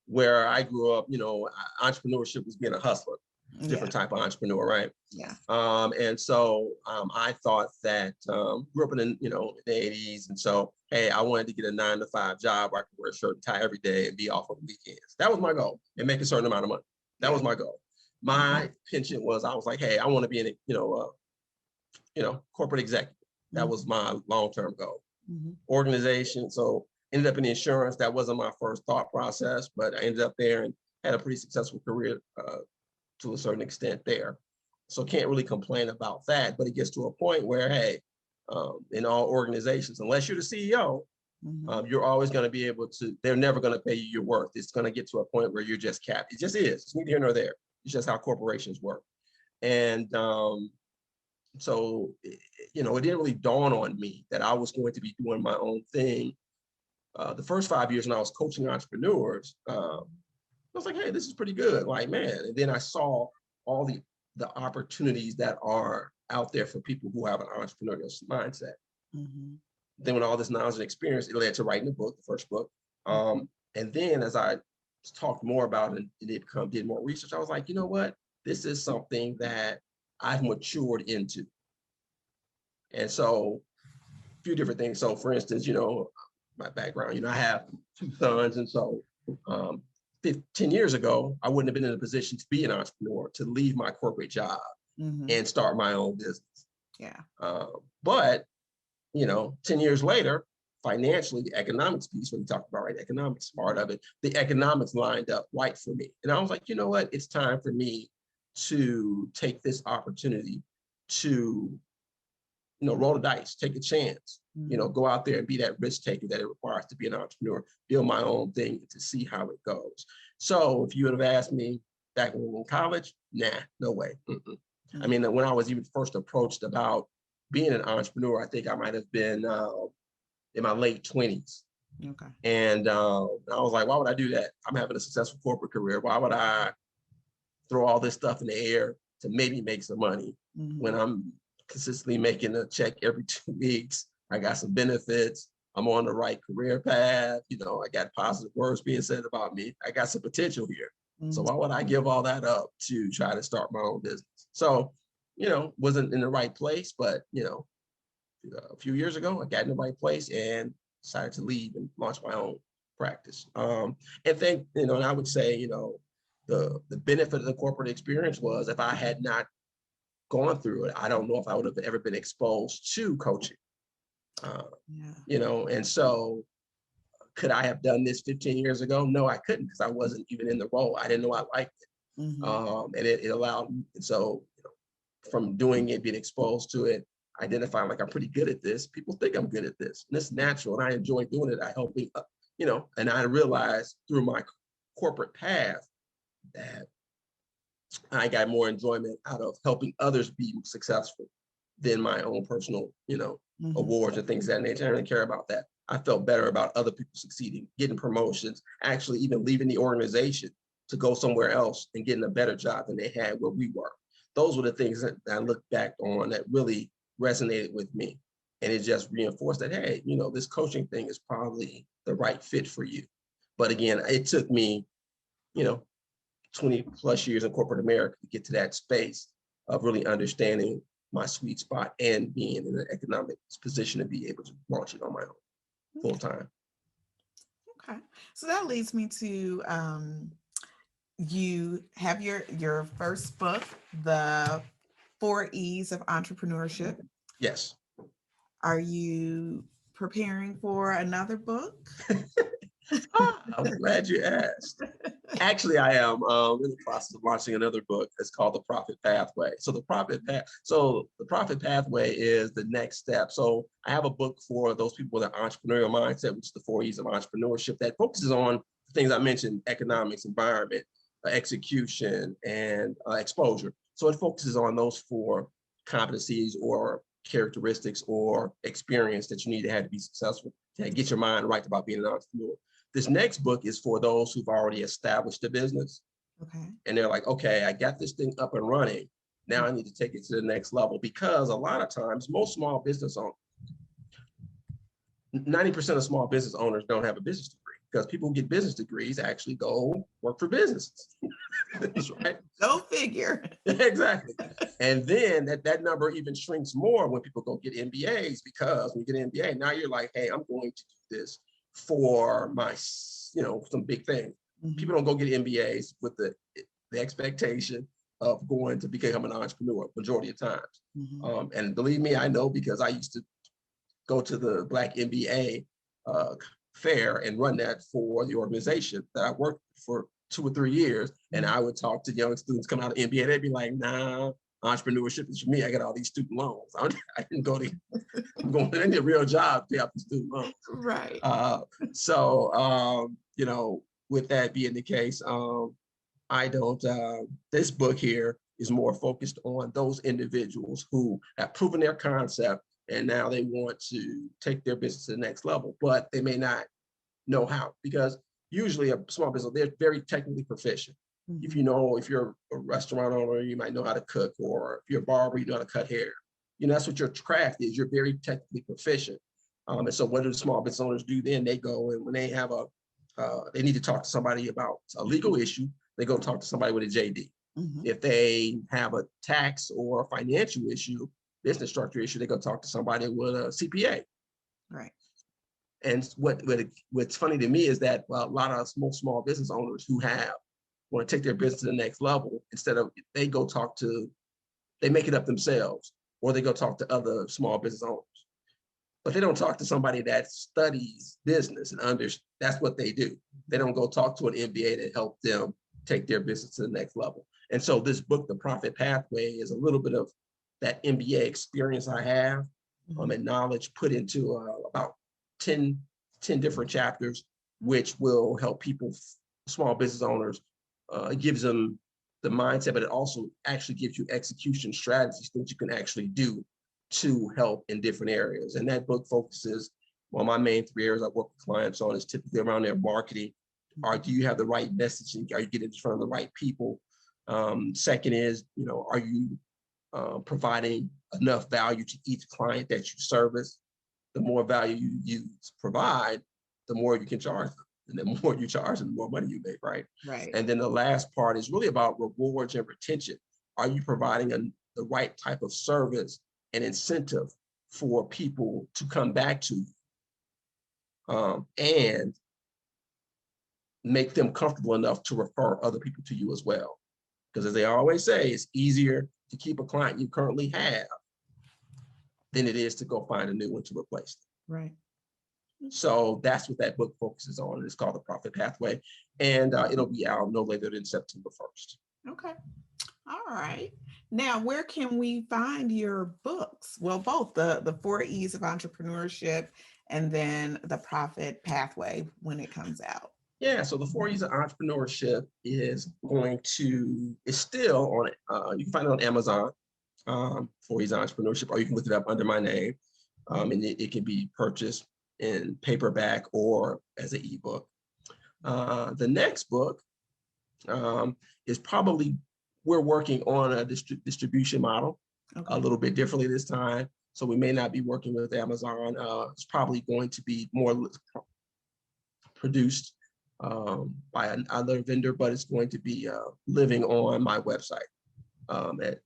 Where I grew up, entrepreneurship was being a hustler, different type of entrepreneur, right? Yeah. And so I thought that grew up in the 80s, and so hey, I wanted to get a 9-to-5 job where I could wear a shirt and tie every day and be off on the weekends. That was my goal, and make a certain amount of money. That was my goal. My penchant was, I was like, hey, I want to be in corporate executive. That was my long-term goal. Organization. So ended up in insurance. That wasn't my first thought process, but I ended up there and had a pretty successful career to a certain extent there. So can't really complain about that, but it gets to a point where, hey, in all organizations, unless you're the CEO, you're always going to be able to, they're never going to pay you your worth. It's going to get to a point where you're just capped. It just is. It's neither here nor there. It's just how corporations work. And so, it didn't really dawn on me that I was going to be doing my own thing. The first 5 years when I was coaching entrepreneurs, I was like, hey, this is pretty good. Like, man. And then I saw all the opportunities that are out there for people who have an entrepreneurial mindset. Then with all this knowledge and experience, it led to writing the book, the first book. And then as I talked more about it and did more research, I was like, you know what? This is something that I've matured into. And so a few different things. So for instance, my background, I have 2 sons. And so 10 years ago, I wouldn't have been in a position to be an entrepreneur, to leave my corporate job and start my own business. Yeah. But 10 years later, financially, the economics piece, when we talk about, right, economics part of it, the economics lined up right for me. And I was like, you know what? It's time for me to take this opportunity to roll the dice, take a chance, go out there and be that risk taker that it requires to be an entrepreneur, build my own thing to see how it goes. So if you would have asked me back when we were in college, nah, no way. I mean, when I was even first approached about being an entrepreneur, I think I might have been in my late 20s. Okay. And I was like, why would I do that? I'm having a successful corporate career. Why would I throw all this stuff in the air to maybe make some money when I'm consistently making a check every 2 weeks? I got some benefits. I'm on the right career path. I got positive words being said about me. I got some potential here. So why would I give all that up to try to start my own business? So, wasn't in the right place, but, a few years ago, I got in the right place and decided to leave and launch my own practice. And I would say, the benefit of the corporate experience was if I had not gone through it, I don't know if I would have ever been exposed to coaching. And so could I have done this 15 years ago? No, I couldn't, because I wasn't even in the role. I didn't know I liked it. And it allowed me. So from doing it, being exposed to it, identifying like I'm pretty good at this. People think I'm good at this. And it's natural. And I enjoy doing it. I help me, and I realized through my corporate path that I got more enjoyment out of helping others be successful than my own personal, awards and things of that nature. I didn't really care about that. I felt better about other people succeeding, getting promotions, actually even leaving the organization to go somewhere else and getting a better job than they had where we were. Those were the things that I look back on that really resonated with me. And it just reinforced that, hey, this coaching thing is probably the right fit for you. But again, it took me, 20 plus years in corporate America to get to that space of really understanding my sweet spot and being in an economic position to be able to launch it on my own full time. Okay. So that leads me to you have your first book, The 4 E's of Entrepreneurship. Yes. Are you preparing for another book? I'm glad you asked. Actually, I am in the process of launching another book. It's called The Profit Pathway. So the Profit Pathway is the next step. So I have a book for those people with an entrepreneurial mindset, which is the 4 E's of entrepreneurship, that focuses on the things I mentioned: economics, environment, execution, and exposure. So it focuses on those 4 competencies or characteristics or experience that you need to have to be successful, to get your mind right about being an entrepreneur. This next book is for those who've already established a business. Okay. And they're like, okay, I got this thing up and running. Now I need to take it to the next level, because a lot of times most small business owners, 90% of small business owners don't have a business degree, because people who get business degrees actually go work for businesses. That's right. Go figure. Exactly. And then that number even shrinks more when people go get MBAs, because when you get an MBA, now you're like, hey, I'm going to do this for my, some big thing. People don't go get MBAs with the expectation of going to become an entrepreneur majority of times. And believe me, I know, because I used to go to the Black MBA fair and run that for the organization that I worked for 2 or 3 years. And I would talk to young students coming out of MBA. They'd be like, nah, entrepreneurship is for me. I got all these student loans. I didn't go to, I'm going to a real job to pay off the student loans. Right. With that being the case, I don't, this book here is more focused on those individuals who have proven their concept and now they want to take their business to the next level, but they may not know how, because usually a small business, they're very technically proficient. If you're a restaurant owner, you might know how to cook, or if you're a barber, you know how to cut hair. That's what your craft is. You're very technically proficient. And so what do the small business owners do then? They go, and when they have they need to talk to somebody about a legal issue, they go talk to somebody with a JD. If they have a tax or a financial issue, business structure issue, they go talk to somebody with a CPA. Right. And what's funny to me is that a lot of small business owners who want to take their business to the next level, instead of they make it up themselves, or they go talk to other small business owners. But they don't talk to somebody that studies business and that's what they do. They don't go talk to an MBA to help them take their business to the next level. And so this book, The Profit Pathway, is a little bit of that MBA experience I have, and knowledge put into about 10 different chapters, which will help people, small business owners. It gives them the mindset, but it also actually gives you execution strategies, things you can actually do to help in different areas. And that book focuses on my main 3 areas I work with clients on is typically around their marketing. Do you have the right messaging? Are you getting in front of the right people? Second is, are you providing enough value to each client that you service? The more value you provide, the more you can charge them. And the more you charge them, the more money you make, right? Right. And then the last part is really about rewards and retention. Are you providing the right type of service and incentive for people to come back to you? And make them comfortable enough to refer other people to you as well. Because as they always say, it's easier to keep a client you currently have than it is to go find a new one to replace them. Right. So that's what that book focuses on. It's called The Profit Pathway, and it'll be out no later than September 1st. Okay. All right. Now, where can we find your books? Well, both the 4 E's of entrepreneurship and then The Profit Pathway when it comes out. Yeah, so the 4 E's of entrepreneurship is still on, you can find it on Amazon, 4 E's of entrepreneurship, or you can look it up under my name, and it can be purchased in paperback or as an ebook. The next book is probably, we're working on a distribution model a little bit differently this time. So we may not be working with Amazon. It's probably going to be more produced by another vendor, but it's going to be living on my website at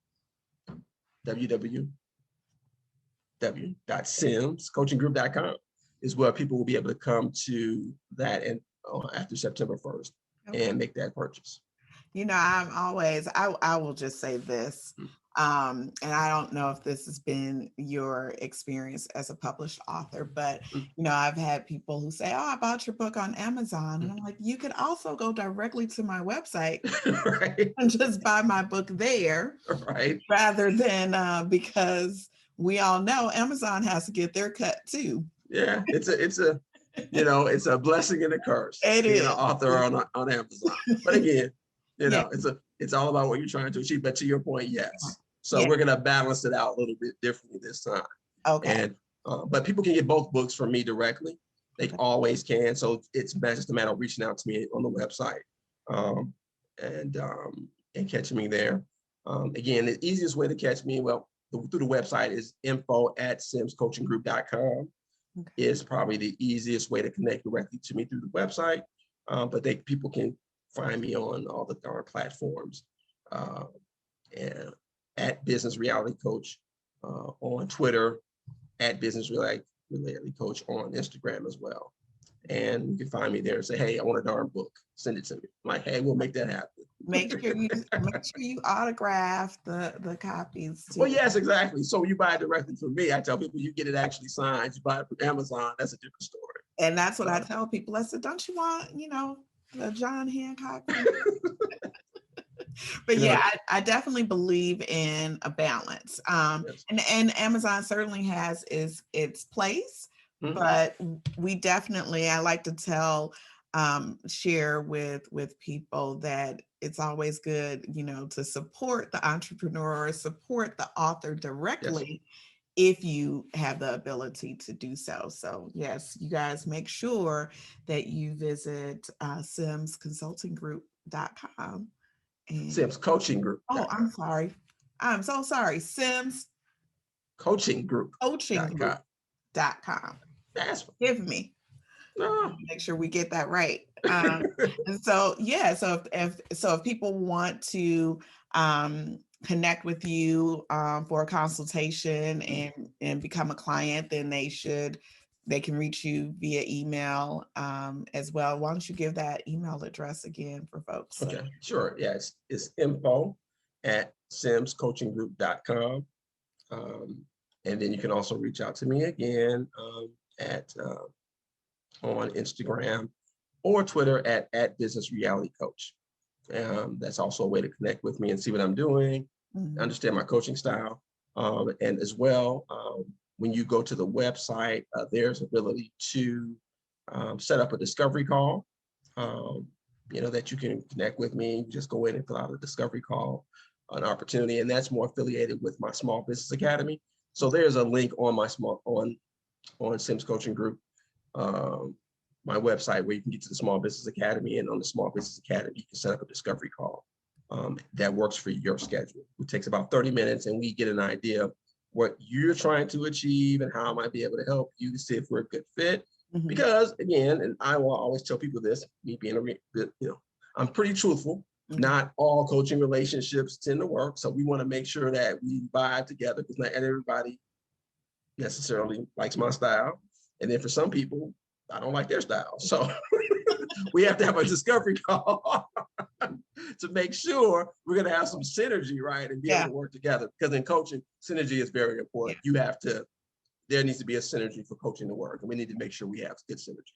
www.simscoachinggroup.com is where people will be able to come to that and after September 1st and make that purchase. I will just say this, and I don't know if this has been your experience as a published author, but, I've had people who say, oh, I bought your book on Amazon. And I'm like, you could also go directly to my website right. and just buy my book there, right? Rather than, because we all know Amazon has to get their cut too. Yeah, it's a it's a blessing and a curse being an author on Amazon. But again, it's all about what you're trying to achieve. But to your point, yes. So we're going to balance it out a little bit differently this time. Okay. And but people can get both books from me directly. They always can. So it's just a matter of reaching out to me on the website and catching me there. Again, the easiest way to catch me, through the website is info@simscoachinggroup.com. Is probably the easiest way to connect directly to me through the website. But people can find me on all the darn platforms, and at Business Reality Coach on Twitter, at Business Reality Coach on Instagram as well. And you can find me there and say, hey, I want a darn book. Send it to me. I'm like, hey, we'll make that happen. Make sure you autograph the copies too. Well, yes, exactly. So you buy it directly from me. I tell people you get it actually signed. You buy it from Amazon. That's a different story. And that's what I tell people. I said, don't you want, the John Hancock? But I definitely believe in a balance. Yes. And Amazon certainly has its place, but we definitely, I like to share with people that it's always good, to support the entrepreneur, support the author directly. Yes. If you have the ability to do so. So yes, you guys make sure that you visit simsconsultinggroup.com. Sims Coaching Group. Oh, I'm sorry. I'm so sorry. Sims Coaching Group. Coachinggroup.com. Give me. Make sure we get that right. And so if people want to connect with you for a consultation and become a client, then they can reach you via email as well. Why don't you give that email address again for folks? Okay, sure. Yeah, it's info@simscoachinggroup.com. And then you can also reach out to me again on Instagram or Twitter at Business Reality Coach. That's also a way to connect with me and see what I'm doing, understand my coaching style. And as well, when you go to the website, there's ability to set up a discovery call, that you can connect with me. You just go in and fill out a discovery call, an opportunity, and that's more affiliated with my Small Business Academy. So there's a link on my on Sims Coaching Group, my website, where you can get to the Small Business Academy, and on the Small Business Academy, you can set up a discovery call that works for your schedule. It takes about 30 minutes, and we get an idea of what you're trying to achieve and how I might be able to help you to see if we're a good fit. Mhm. Because again, and I will always tell people this, me being I'm pretty truthful. Mhm. Not all coaching relationships tend to work. So we want to make sure that we vibe together, because not everybody necessarily likes my style. And then for some people, I don't like their style. So we have to have a discovery call to make sure we're going to have some synergy, right? And be able to work together. Because in coaching, synergy is very important. There needs to be a synergy for coaching to work. And we need to make sure we have good synergy.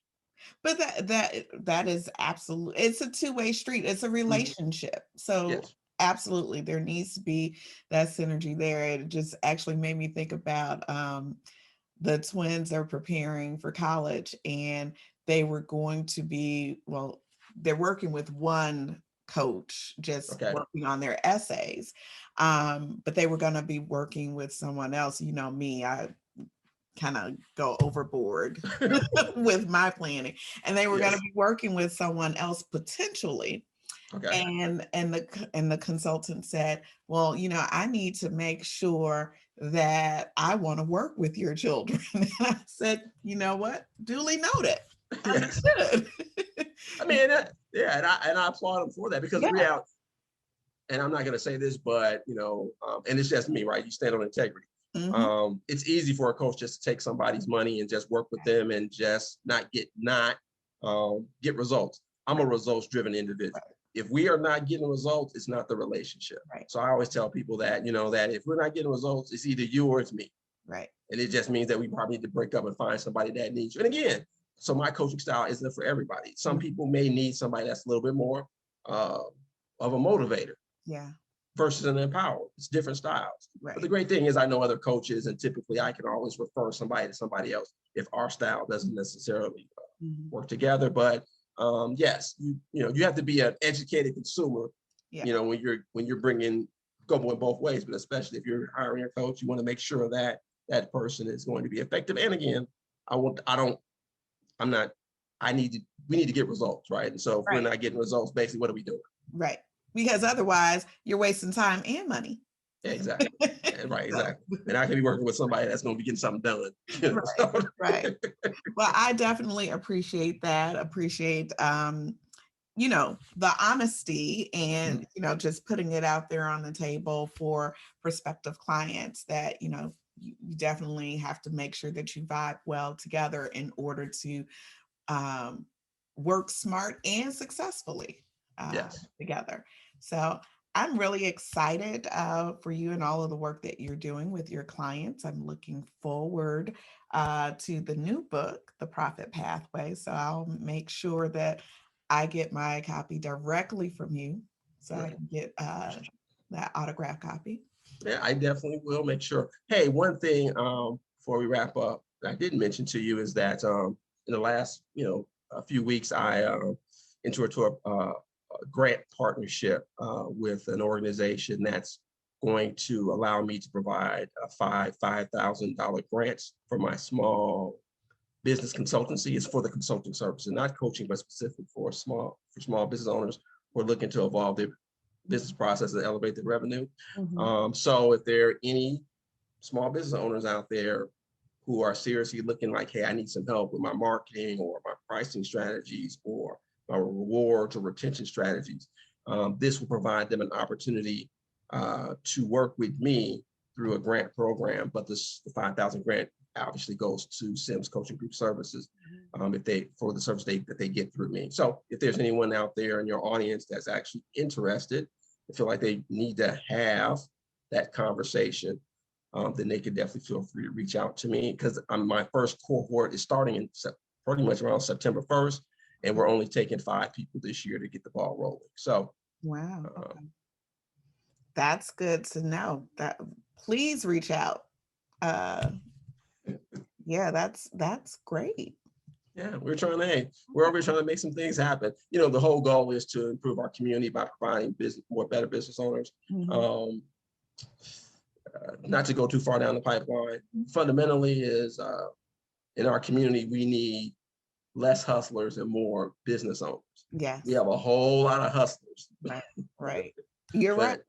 But that is absolutely, it's a two-way street. It's a relationship. So Yes. Absolutely, there needs to be that synergy there. It just actually made me think about the twins are preparing for college, and they were going to be, well, they're working with one coach, just working on their essays. But they were going to be working with someone else. You know me, I kind of go overboard with my planning, and they were going to be working with someone else potentially. Okay. And the consultant said, well, I need to make sure that I want to work with your children. And I said, you know what? Duly noted. Understood. I mean, and I applaud them for that, because the reality, and I'm not going to say this, but and it's just me, right? You stand on integrity. Mm-hmm. It's easy for a coach just to take somebody's money and just work with them and just not get results. I'm a results-driven individual. Right. If we are not getting results, it's not the relationship. Right. So I always tell people that, that if we're not getting results, it's either you or it's me. Right. And it just means that we probably need to break up and find somebody that needs you. And again, so my coaching style isn't for everybody. Some people may need somebody that's a little bit more of a motivator. Yeah. Versus an empower. It's different styles. Right. But the great thing is I know other coaches, and typically I can always refer somebody to somebody else if our style doesn't necessarily work together. But yes, you have to be an educated consumer. Yeah. When you're going both ways, but especially if you're hiring a coach, you want to make sure that that person is going to be effective. And again, we need to get results, right? And so if we're not getting results, basically, what are we doing? Right. Because otherwise you're wasting time and money. Exactly. Right, exactly. And I can be working with somebody that's going to be getting something done. Right. Right. Well, I definitely appreciate that. Appreciate the honesty and just putting it out there on the table for prospective clients that you definitely have to make sure that you vibe well together in order to work smart and successfully together. So I'm really excited for you and all of the work that you're doing with your clients. I'm looking forward to the new book, The Profit Pathway. So I'll make sure that I get my copy directly from you so I can get that autographed copy. Yeah, I definitely will make sure. Hey, one thing before we wrap up that I didn't mention to you is that in the last, a few weeks, I entered into a grant partnership with an organization that's going to allow me to provide $5,000 grants for my small business consultancy. It's for the consulting services, not coaching, but specific for small business owners who are looking to evolve their business process and elevate their revenue. Mm-hmm. So if there are any small business owners out there who are seriously looking like, hey, I need some help with my marketing or my pricing strategies or my rewards or retention strategies, this will provide them an opportunity to work with me through a grant program. But the 5,000 grant obviously goes to Sims Coaching Group Services for the service that they get through me. So if there's anyone out there in your audience that's actually interested, I feel like they need to have that conversation, then they could definitely feel free to reach out to me, because my first cohort is starting in pretty much around September 1st, and we're only taking 5 people this year to get the ball rolling. So, wow, okay. That's good to know. That please reach out Yeah, that's great. Yeah, we're always trying to make some things happen. You know, the whole goal is to improve our community by providing better business owners. Mm-hmm. Not to go too far down the pipeline, fundamentally is in our community, we need less hustlers and more business owners. Yes. We have a whole lot of hustlers. Right. You're right.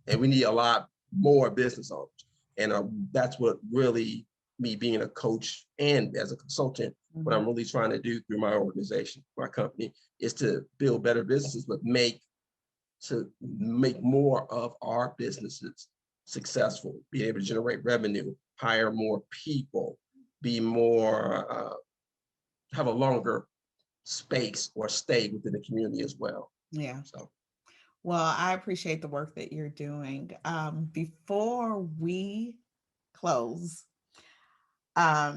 And we need a lot more business owners. And that's what really me being a coach and as a consultant, what I'm really trying to do through my organization, my company, is to build better businesses, but make more of our businesses successful, be able to generate revenue, hire more people, be more, have a longer space or stay within the community as well. Yeah. So, well, I appreciate the work that you're doing. Before we close, I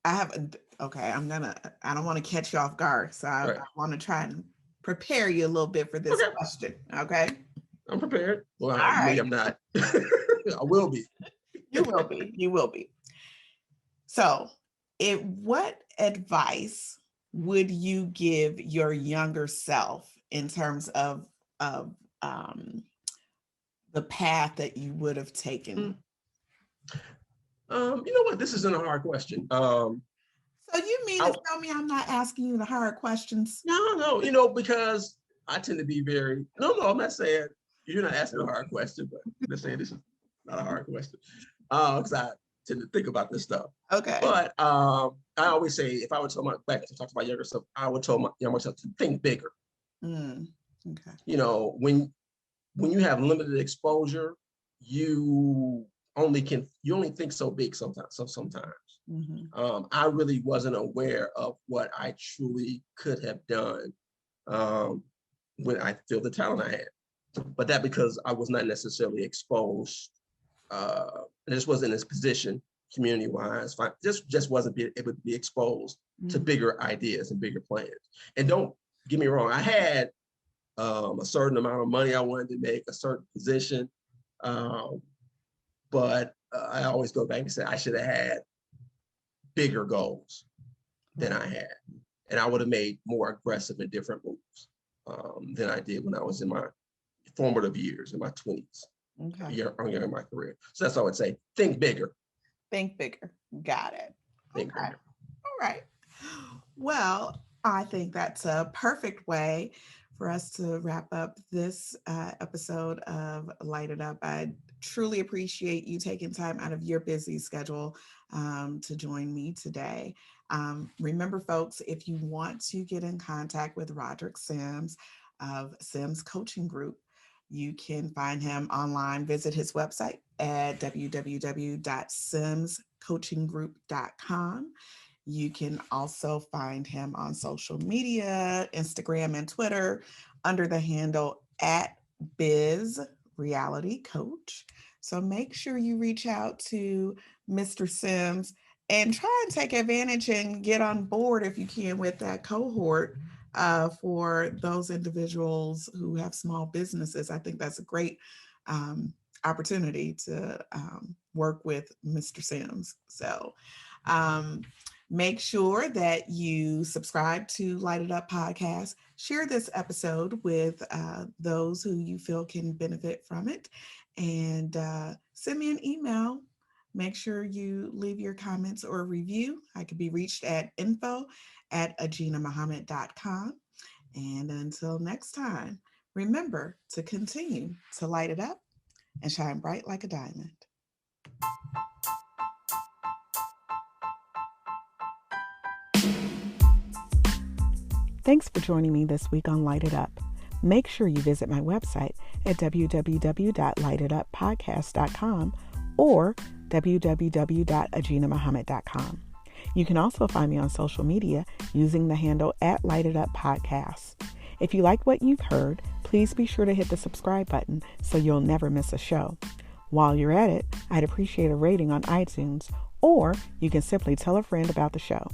have I don't want to catch you off guard, so I want to try and prepare you a little bit for this question. Okay. I'm prepared. Well, maybe I'm not. I will be. You will be. You will be. So, what advice would you give your younger self in terms of the path that you would have taken? You know what? This isn't a hard question. So you mean to tell me I'm not asking you the hard questions? No. You know, because I tend to be very. No. I'm not saying you're not asking a hard question, but I'm just saying this is not a hard question. Because I tend to think about this stuff. Okay. But I always say, if I would tell back to talk about younger self, I would tell my younger self to think bigger. Okay. You know, when you have limited exposure, you only think so big sometimes. I really wasn't aware of what I truly could have done when I feel the talent I had. But that because I was not necessarily exposed. I just wasn't in this position community-wise. Just wasn't able to be exposed to bigger ideas and bigger plans. And don't get me wrong, I had a certain amount of money I wanted to make, a certain position. But I always go back and say I should have had bigger goals than I had. And I would have made more aggressive and different moves than I did when I was in my formative years, in my 20s, earlier in my career. So that's what I would say. Think bigger. Think bigger. Got it. Think bigger. All right. Well, I think that's a perfect way for us to wrap up this episode of Light It Up. I truly appreciate you taking time out of your busy schedule to join me today. Remember, folks, if you want to get in contact with Roddric Sims of Sims Coaching Group, you can find him online. Visit his website at www.simscoachinggroup.com. You can also find him on social media, Instagram and Twitter, under the handle @BizRealityCoach. So make sure you reach out to Mr. Sims and try and take advantage and get on board if you can with that cohort for those individuals who have small businesses. I think that's a great opportunity to work with Mr. Sims. So make sure that you subscribe to Light It Up podcast. Share this episode with those who you feel can benefit from it. And send me an email. Make sure you leave your comments or review. I can be reached at info@aginahmuhammad.com. And until next time, remember to continue to light it up and shine bright like a diamond. Thanks for joining me this week on Light It Up. Make sure you visit my website at www.lightituppodcast.com or www.aginahmuhammad.com. You can also find me on social media using the handle @LightItUpPodcast. If you like what you've heard, please be sure to hit the subscribe button so you'll never miss a show. While you're at it, I'd appreciate a rating on iTunes, or you can simply tell a friend about the show.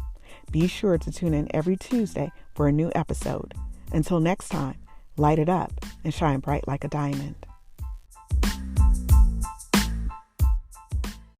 Be sure to tune in every Tuesday for a new episode. Until next time, light it up and shine bright like a diamond.